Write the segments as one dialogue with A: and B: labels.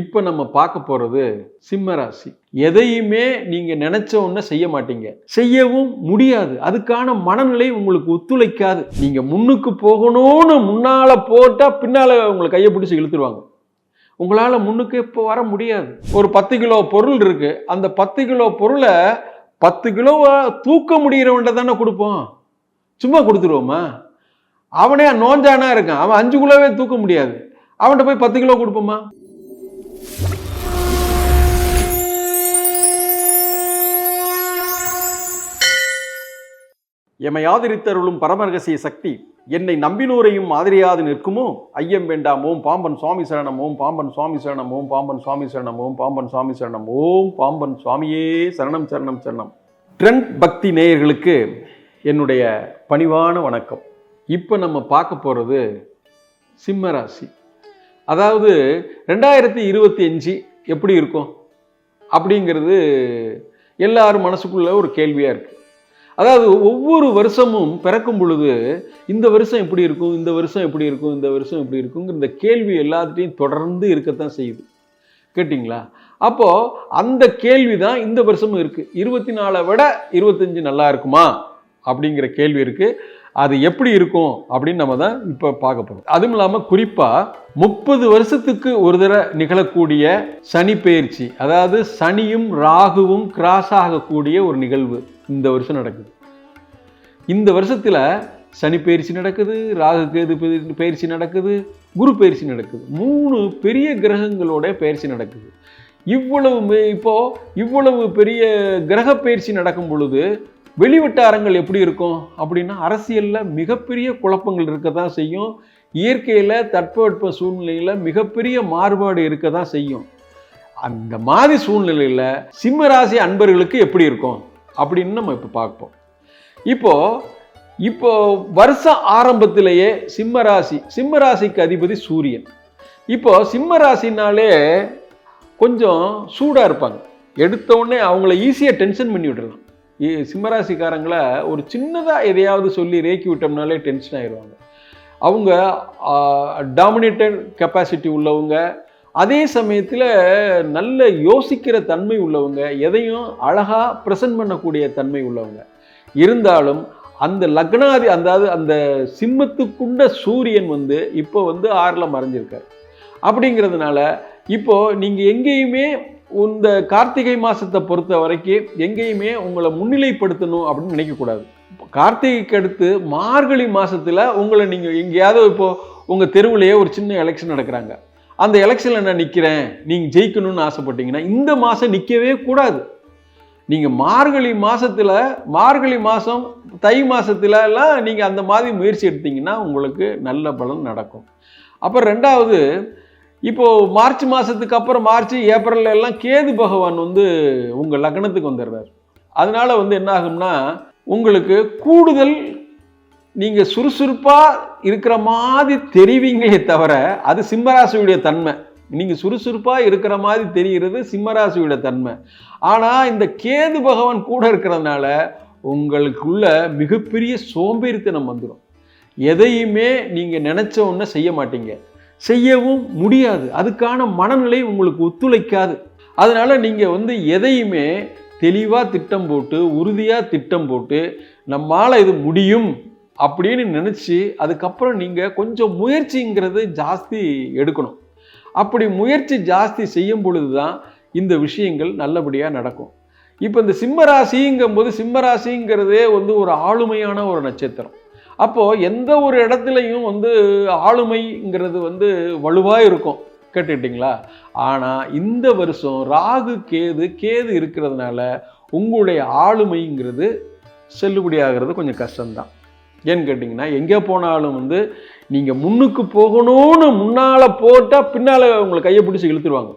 A: இப்போ நம்ம பார்க்க போகிறது சிம்ம ராசி. எதையுமே நீங்கள் நினச்ச ஒன்றை செய்ய மாட்டீங்க, செய்யவும் முடியாது. அதுக்கான மனநிலை உங்களுக்கு ஒத்துழைக்காது. நீங்கள் முன்னுக்கு போகணும்னு முன்னால் போட்டால் பின்னால் உங்களை கையை பிடிச்சி இழுத்துருவாங்க. உங்களால் முன்னுக்கு இப்போ வர முடியாது. ஒரு 10 கிலோ பொருள் இருக்குது. அந்த 10 கிலோ பொருளை 10 கிலோவை தூக்க முடிகிறவன்ட்ட தானே கொடுப்போம், சும்மா கொடுத்துருவோமா? அவனே நோஞ்சானா இருக்கான், அவன் 5 கிலோவே தூக்க முடியாது, அவன்கிட்ட போய் 10 கிலோ கொடுப்போமா? எமை ஆதரித்தருளும் பரமரகசிய சக்தி என்னை நம்பினோரையும் ஆதரியாது நிற்குமோ? ஐயம் வேண்டாம். ஓம் பாம்பன் சுவாமி சரணம், ஓம் பாம்பன் சுவாமி சரணம், ஓம் பாம்பன் சுவாமி சரணம், ஓம் பாம்பன் சுவாமி சரணம், ஓம் பாம்பன் சுவாமியே சரணம் சரணம் சரணம். ட்ரெண்ட் பக்தி நேயர்களுக்கு என்னுடைய பணிவான வணக்கம். இப்போ நம்ம பார்க்க போகிறது சிம்ம ராசி. அதாவது 2025 எப்படி இருக்கும் அப்படிங்கிறது எல்லாரும் மனசுக்குள்ள ஒரு கேள்வியாக இருக்குது. அதாவது ஒவ்வொரு வருஷமும் பிறக்கும் பொழுது இந்த வருஷம் எப்படி இருக்கும், இந்த வருஷம் எப்படி இருக்கும், இந்த வருஷம் எப்படி இருக்குங்கிற இந்த கேள்வி எல்லாத்தையும் தொடர்ந்து இருக்கத்தான் செய்யுது. கேட்டிங்களா? அப்போது அந்த கேள்வி தான் இந்த வருஷமும் இருக்குது. 24 விட 25 நல்லா இருக்குமா அப்படிங்கிற கேள்வி இருக்குது. அது எப்படி இருக்கும் அப்படின்னு நம்ம தான் இப்போ பார்க்க போகிறோம். அதுவும் இல்லாமல் குறிப்பாக 30 வருஷத்துக்கு ஒரு தடவை நிகழக்கூடிய சனி பெயர்ச்சி, அதாவது சனியும் ராகுவும் கிராஸ் ஆகக்கூடிய ஒரு நிகழ்வு இந்த வருஷம் நடக்குது. இந்த வருஷத்தில் சனி பயிற்சி நடக்குது, ராகு கேது பயிற்சி நடக்குது, குரு பயிற்சி நடக்குது. 3 பெரிய கிரகங்களோட பயிற்சி நடக்குது. இவ்வளவு பெரிய கிரக பயிற்சி நடக்கும் பொழுது வெளிவட்டாரங்கள் எப்படி இருக்கும் அப்படின்னா, அரசியலில் மிகப்பெரிய குழப்பங்கள் இருக்க தான் செய்யும். இயற்கையில் தட்பவெட்ப சூழ்நிலையில் மிகப்பெரிய மாறுபாடு இருக்க தான் செய்யும். அந்த மாதிரி சூழ்நிலையில் சிம்ம ராசி அன்பர்களுக்கு எப்படி இருக்கும் அப்படின்னு நம்ம இப்போ பார்ப்போம். இப்போ வருஷ ஆரம்பத்திலேயே சிம்ம ராசிக்கு அதிபதி சூரியன். இப்போ சிம்ம ராசினாலே கொஞ்சம் சூடாக இருப்பாங்க. எடுத்த உடனே அவங்கள ஈஸியாக டென்ஷன் பண்ணி விட்டுறலாம். சிம்மராசிக்காரங்களை ஒரு சின்னதாக எதையாவது சொல்லி ரேக்கி விட்டோம்னாலே டென்ஷன் ஆயிடுவாங்க. அவங்க டாமினேட்டட் கெப்பாசிட்டி உள்ளவங்க, அதே சமயத்தில் நல்ல யோசிக்கிற தன்மை உள்ளவங்க, எதையும் அழகாக ப்ரெசன்ட் பண்ணக்கூடிய தன்மை உள்ளவங்க. இருந்தாலும் அந்த லக்னாதி அந்த சிம்மத்துக்குண்ட சூரியன் இப்போ 6ல் மறைஞ்சிருக்கார். அப்படிங்கிறதுனால இப்போ நீங்கள் எங்கேயுமே இந்த கார்த்திகை மாதத்தை பொறுத்த வரைக்கும் எங்கேயுமே உங்களை முன்னிலைப்படுத்தணும் அப்படின்னு நினைக்கக்கூடாது. கார்த்திகைக்கு அடுத்து மார்கழி மாதத்தில் உங்களை நீங்கள் எங்கேயாவது இப்போது உங்கள் தெருவிலேயே ஒரு சின்ன எலெக்ஷன் நடக்கிறாங்க, அந்த எலெக்ஷனில் நான் நிற்கிறேன், நீங்கள் ஜெயிக்கணும்னு ஆசைப்பட்டீங்கன்னா இந்த மாதம் நிற்கவே கூடாது. நீங்கள் மார்கழி மாதம் தை மாதத்துலலாம் நீங்கள் அந்த மாதிரி முயற்சி எடுத்தீங்கன்னா உங்களுக்கு நல்ல பலன் நடக்கும். அப்புறம் 2வது, இப்போது மார்ச் மாதத்துக்கு அப்புறம் மார்ச் ஏப்ரல் எல்லாம் கேது பகவான் உங்கள் லக்னத்துக்கு வந்துடுறார். அதனால என்ன ஆகும்னா, உங்களுக்கு கூடுதல் நீங்கள் சுறுசுறுப்பாக இருக்கிற மாதிரி தெரிவிங்களே தவிர, அது சிம்மராசியுடைய தன்மை. நீங்கள் சுறுசுறுப்பாக இருக்கிற மாதிரி தெரிகிறது சிம்மராசியோட தன்மை. ஆனால் இந்த கேது பகவான் கூட இருக்கிறதுனால உங்களுக்குள்ள மிகப்பெரிய சோம்பேறித்தனம் வந்துடும். எதையுமே நீங்கள் நினச்ச ஒன்றை செய்ய மாட்டீங்க, செய்யவும் முடியாது. அதுக்கான மனநிலை உங்களுக்கு ஒத்துழைக்காது. அதனால் நீங்கள் எதையுமே தெளிவாக திட்டம் போட்டு, உறுதியாக திட்டம் போட்டு, நம்மால் இது முடியும் அப்படின்னு நினச்சி அதுக்கப்புறம் நீங்கள் கொஞ்சம் முயற்சிங்கிறது ஜாஸ்தி எடுக்கணும். அப்படி முயற்சி ஜாஸ்தி செய்யும் பொழுது தான் இந்த விஷயங்கள் நல்லபடியாக நடக்கும். இப்போ இந்த சிம்மராசிங்கும்போது, சிம்மராசிங்கிறதே ஒரு ஆளுமையான ஒரு நட்சத்திரம். அப்போது எந்த ஒரு இடத்துலையும் ஆளுமைங்கிறது வலுவாக இருக்கும். கேட்டுக்கிட்டிங்களா? ஆனால் இந்த வருஷம் ராகு கேது இருக்கிறதுனால உங்களுடைய ஆளுமைங்கிறது செல்லுபடியாகிறது கொஞ்சம் கஷ்டம்தான். ஏன்னு கேட்டிங்கன்னா, எங்கே போனாலும் நீங்கள் முன்னுக்கு போகணும்னு முன்னால் போட்டால் பின்னால் உங்களை கையை பிடிச்சி இழுத்துருவாங்க.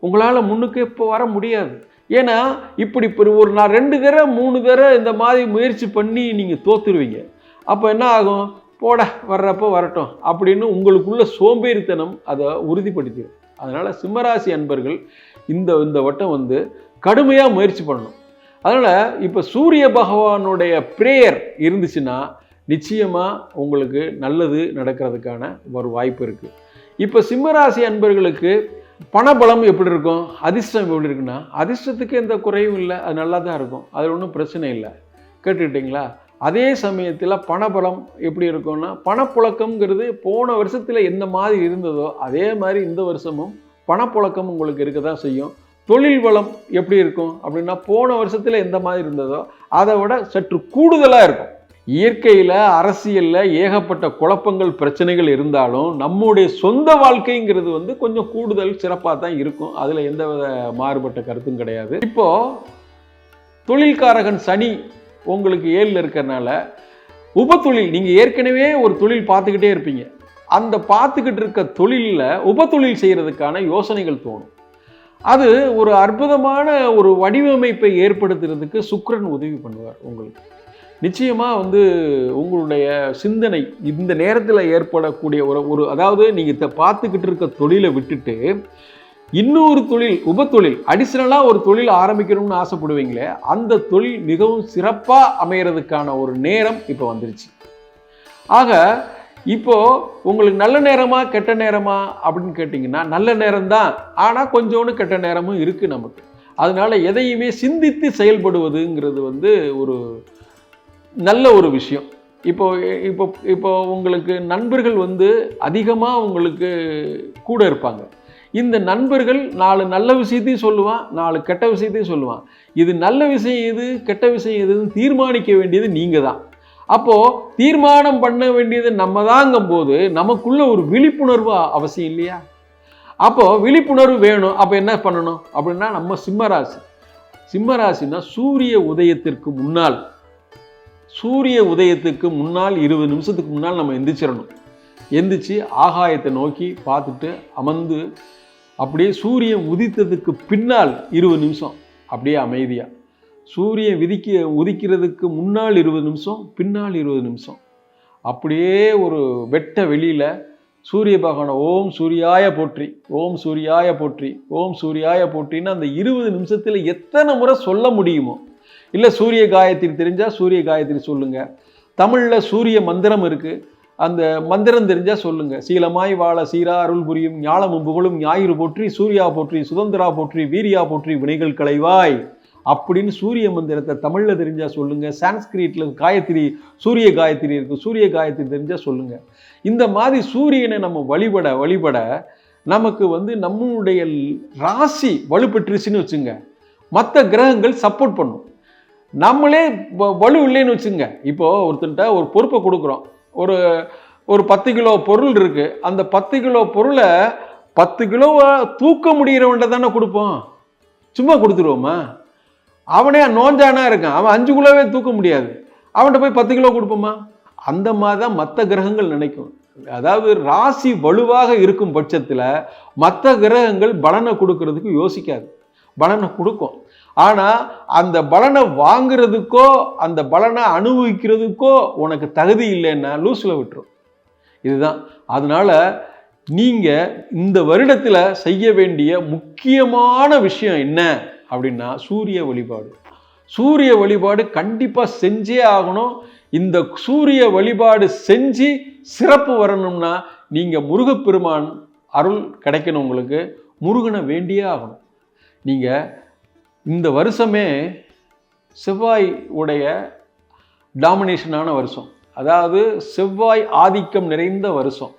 A: உங்களால் முன்னுக்கு இப்போ வர முடியாது. ஏன்னா இப்படி ஒரு 2 தடவை 3 தடவை இந்த மாதிரி முயற்சி பண்ணி நீங்கள் தோத்துருவீங்க. அப்போ என்ன ஆகும்? வர்றப்போ வரட்டும் அப்படின்னு உங்களுக்குள்ள சோம்பேறித்தனம் அதை உறுதிப்படுத்திடும். அதனால் சிம்மராசி அன்பர்கள் இந்த வட்டம் கடுமையாக முயற்சி பண்ணணும். அதனால் இப்போ சூரிய பகவானுடைய ப்ரேயர் இருந்துச்சுன்னா நிச்சயமாக உங்களுக்கு நல்லது நடக்கிறதுக்கான ஒரு வாய்ப்பு இருக்குது. இப்போ சிம்மராசி அன்பர்களுக்கு பணபலம் எப்படி இருக்கும், அதிர்ஷ்டம் எப்படி இருக்குன்னா, அதிர்ஷ்டத்துக்கு எந்த குறையும் இல்லை, அது நல்லா தான் இருக்கும், அதில் ஒன்றும் பிரச்சனை இல்லை. கேட்டுக்கிட்டிங்களா? அதே சமயத்தில் பணபலம் எப்படி இருக்கும்னா, பணப்புழக்கம்ங்கிறது போன வருஷத்தில் எந்த மாதிரி இருந்ததோ அதே மாதிரி இந்த வருஷமும் பணப்புழக்கம் உங்களுக்கு இருக்க தான் செய்யும். தொழில் வளம் எப்படி இருக்கும் அப்படின்னா, போன வருஷத்தில் எந்த மாதிரி இருந்ததோ அதை விட சற்று கூடுதலாக இருக்கும். இயற்கையில் அரசியலில் ஏகப்பட்ட குழப்பங்கள் பிரச்சனைகள் இருந்தாலும் நம்முடைய சொந்த வாழ்க்கைங்கிறது வந்து கொஞ்சம் கூடுதல் சிறப்பாக தான் இருக்கும். அதில் எந்த வித மாறுபட்ட கருத்தும் கிடையாது. இப்போது தொழில்காரகன் சனி உங்களுக்கு 7ல் இருக்கிறனால உபத்தொழில், நீங்கள் ஏற்கனவே ஒரு தொழில் பார்த்துக்கிட்டே இருப்பீங்க, அந்த பார்த்துக்கிட்டு இருக்க தொழிலில் உபத்தொழில் செய்கிறதுக்கான யோசனைகள் தோணும். அது ஒரு அற்புதமான ஒரு வடிவமைப்பை ஏற்படுத்துறதுக்கு சுக்கிரன் உதவி பண்ணுவார் உங்களுக்கு. நிச்சயமாக வந்து உங்களுடைய சிந்தனை இந்த நேரத்தில் ஏற்படக்கூடிய ஒரு அதாவது நீங்கள் பார்த்துக்கிட்டு இருக்க தொழிலை விட்டுட்டு இன்னொரு தொழில், உபத்தொழில், அடிஷ்னலாக ஒரு தொழில் ஆரம்பிக்கணும்னு ஆசைப்படுவீங்களே, அந்த தொழில் மிகவும் சிறப்பாக அமைகிறதுக்கான ஒரு நேரம் இப்போ வந்துருச்சு. ஆக இப்போ உங்களுக்கு நல்ல நேரமா கெட்ட நேரமா அப்படின்னு கேட்டிங்கன்னா, நல்ல நேரம்தான், ஆனால் கொஞ்சோண்டு கெட்ட நேரமும் இருக்குது நமக்கு. அதனால எதையுமே சிந்தித்து செயல்படுவதுங்கிறது வந்து ஒரு நல்ல ஒரு விஷயம். இப்போ இப்போ இப்போ உங்களுக்கு நண்பர்கள் வந்து அதிகமாக உங்களுக்கு கூட இருப்பாங்க. இந்த நண்பர்கள் 4 நல்ல விஷயத்தையும் சொல்லுவான், 4 கெட்ட விஷயத்தையும் சொல்லுவான். இது நல்ல விஷயம் எது, கெட்ட விஷயம் எதுன்னு தீர்மானிக்க வேண்டியது நீங்கள் தான். அப்போது தீர்மானம் பண்ண வேண்டியது நம்ம தாங்கும் போது நமக்குள்ள ஒரு விழிப்புணர்வு அவசியம் இல்லையா? அப்போது விழிப்புணர்வு வேணும். அப்போ என்ன பண்ணணும் அப்படின்னா, நம்ம சிம்மராசி. சிம்மராசினா சூரிய உதயத்திற்கு முன்னால் 20 நிமிஷத்துக்கு முன்னால் நம்ம எந்திரிச்சிடணும். எந்திரிச்சு ஆகாயத்தை நோக்கி பார்த்துட்டு அமர்ந்து அப்படியே சூரியன் உதித்ததுக்கு பின்னால் 20 நிமிஷம் அப்படியே அமைதியாக, சூரியன் உதிக்கிறதுக்கு முன்னால் 20 நிமிஷம், பின்னால் 20 நிமிஷம் அப்படியே ஒரு வெட்ட வெளியில் சூரிய பகவானை ஓம் சூர்யாய போற்றி, ஓம் சூர்யாய போற்றி, ஓம் சூர்யாய போற்றின்னு அந்த 20 நிமிஷத்தில் எத்தனை முறை சொல்ல முடியுமோ, இல்லை சூரிய காயத்ரி தெரிஞ்சால் சூரிய காயத்ரி சொல்லுங்கள். தமிழில் சூரிய மந்திரம் இருக்குது, அந்த மந்திரம் தெரிஞ்சால் சொல்லுங்கள். சீலமாய் வாழ சீரா அருள் புரியும் ஞாலமும் புகழும் ஞாயிறு போற்றி, சூர்யா போற்றி, சுதந்திரா போற்றி, வீரியா போற்றி, வினைகள் களைவாய் அப்படின்னு சூரிய மந்திரத்தை தமிழில் தெரிஞ்சால் சொல்லுங்கள். சான்ஸ்கிரிட்டில் காயத்ரி, சூரிய காயத்ரி இருக்குது, சூரிய காயத்ரி தெரிஞ்சால் சொல்லுங்கள். இந்த மாதிரி சூரியனை நம்ம வழிபட நமக்கு வந்து நம்மளுடைய ராசி வலுப்பெற்றுச்சுன்னு வச்சுங்க, மற்ற கிரகங்கள் சப்போர்ட் பண்ணும். நம்மளே வலு இல்லைன்னு வச்சுங்க, இப்போது ஒருத்தன்ட்ட ஒரு பொறுப்பை கொடுக்குறோம், ஒரு 10 கிலோ பொருள் இருக்குது, அந்த 10 கிலோ பொருளை 10 கிலோவை தூக்க முடிகிறவன்ட்ட தானே கொடுப்போம், சும்மா கொடுத்துருவோமா? அவனே நோஞ்சானா இருக்கான், அவன் 5 கிலோவே தூக்க முடியாது, அவன்கிட்ட போய் 10 கிலோ கொடுப்போமா? அந்த மாதிரி தான் மற்ற கிரகங்கள் நினைக்கும். அதாவது ராசி வலுவாக இருக்கும் பட்சத்தில் மற்ற கிரகங்கள் பலனை கொடுக்கறதுக்கு யோசிக்காது, பலனை கொடுக்கும். ஆனால் அந்த பலனை வாங்குறதுக்கோ அந்த பலனை அனுபவிக்கிறதுக்கோ உனக்கு தகுதி இல்லைன்னா லூஸில் விட்டுரும். இதுதான். அதனால நீங்கள் இந்த வருடத்தில் செய்ய வேண்டிய முக்கியமான விஷயம் என்ன அப்படின்னா, சூரிய வழிபாடு. சூரிய வழிபாடு கண்டிப்பாக செஞ்சே ஆகணும். இந்த சூரிய வழிபாடு செஞ்சு சிறப்பு வரணும்னா நீங்கள் முருகப்பெருமான் அருள் கிடைக்கணும். உங்களுக்கு முருகனை வேண்டியே ஆகணும். நீங்கள் இந்த வருஷமே செவ்வாய் உடைய டாமினேஷனான வருஷம், அதாவது செவ்வாய் ஆதிக்கம் நிறைந்த வருஷம்.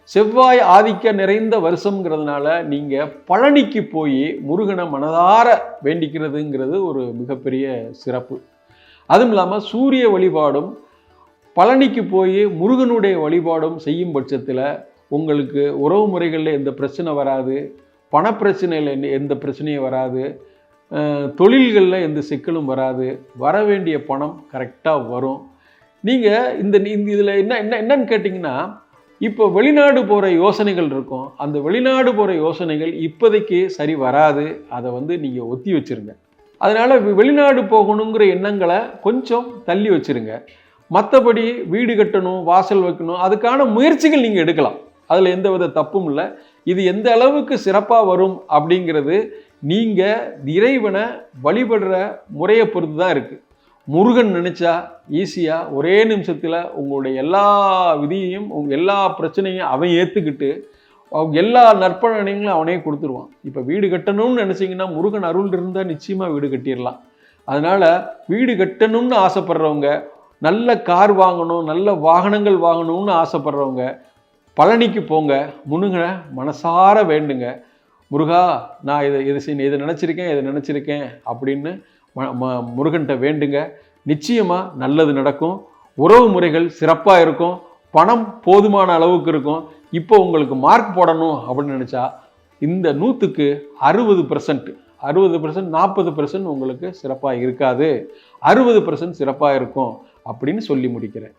A: செவ்வாய் ஆதிக்கம் நிறைந்த வருஷங்கிறதுனால நீங்கள் பழனிக்கு போய் முருகனை மனதார வேண்டிக்கிறதுங்கிறது ஒரு மிகப்பெரிய சிறப்பு. அதுவும் இல்லாமல் சூரிய வழிபாடும் பழனிக்கு போய் முருகனுடைய வழிபாடும் செய்யும் பட்சத்தில் உங்களுக்கு உறவு முறைகளில் எந்த பிரச்சனை வராது, பணப்பிரச்சனையில் எந்த பிரச்சனையும் வராது, தொழில்களில் எந்த சிக்கலும் வராது, வர வேண்டிய பணம் கரெக்டாக வரும். நீங்கள் இதில் என்னன்னு கேட்டிங்கன்னா, இப்போ வெளிநாடு போகிற யோசனைகள் இருக்கும், அந்த வெளிநாடு போகிற யோசனைகள் இப்போதைக்கு சரி வராது, அதை வந்து நீங்கள் ஒத்தி வச்சுருங்க. அதனால் வெளிநாடு போகணுங்கிற எண்ணங்களை கொஞ்சம் தள்ளி வச்சுருங்க. மற்றபடி வீடு கட்டணும், வாசல் வைக்கணும், அதுக்கான முயற்சிகள் நீங்கள் எடுக்கலாம், அதில் எந்த வித தப்பும் இல்லை. இது எந்த அளவுக்கு சிறப்பாக வரும் அப்படிங்கிறது நீங்கள் இறைவனை வழிபடுற முறையை பொறுத்து தான் இருக்குது. முருகன் நினச்சா ஈஸியாக ஒரே நிமிஷத்தில் உங்களுடைய எல்லா விதியையும் எல்லா பிரச்சனையும் அவன் ஏற்றுக்கிட்டு எல்லா நற்பலனைகளும் அவனே கொடுத்துருவான். இப்போ வீடு கட்டணும்னு நினச்சிங்கன்னா முருகன் அருள் இருந்தால் நிச்சயமாக வீடு கட்டிடலாம். அதனால் வீடு கட்டணும்னு ஆசைப்படுறவங்க, நல்ல கார் வாங்கணும், நல்ல வாகனங்கள் வாங்கணும்னு ஆசைப்படுறவங்க பழனிக்கு போங்க. முருகனை மனசார வேண்டுங்க. முருகா, நான் இதை நினச்சிருக்கேன் அப்படின்னு முருகன்கிட்ட வேண்டுங்க. நிச்சயமாக நல்லது நடக்கும். உறவு முறைகள் சிறப்பாக இருக்கும். பணம் போதுமான அளவுக்கு இருக்கும். இப்போ உங்களுக்கு மார்க் போடணும் அப்படின்னு நினச்சா இந்த 100க்கு 60%, 40% உங்களுக்கு சிறப்பாக இருக்காது, 60% சிறப்பாக இருக்கும் அப்படின்னு சொல்லி முடிக்கிறேன்.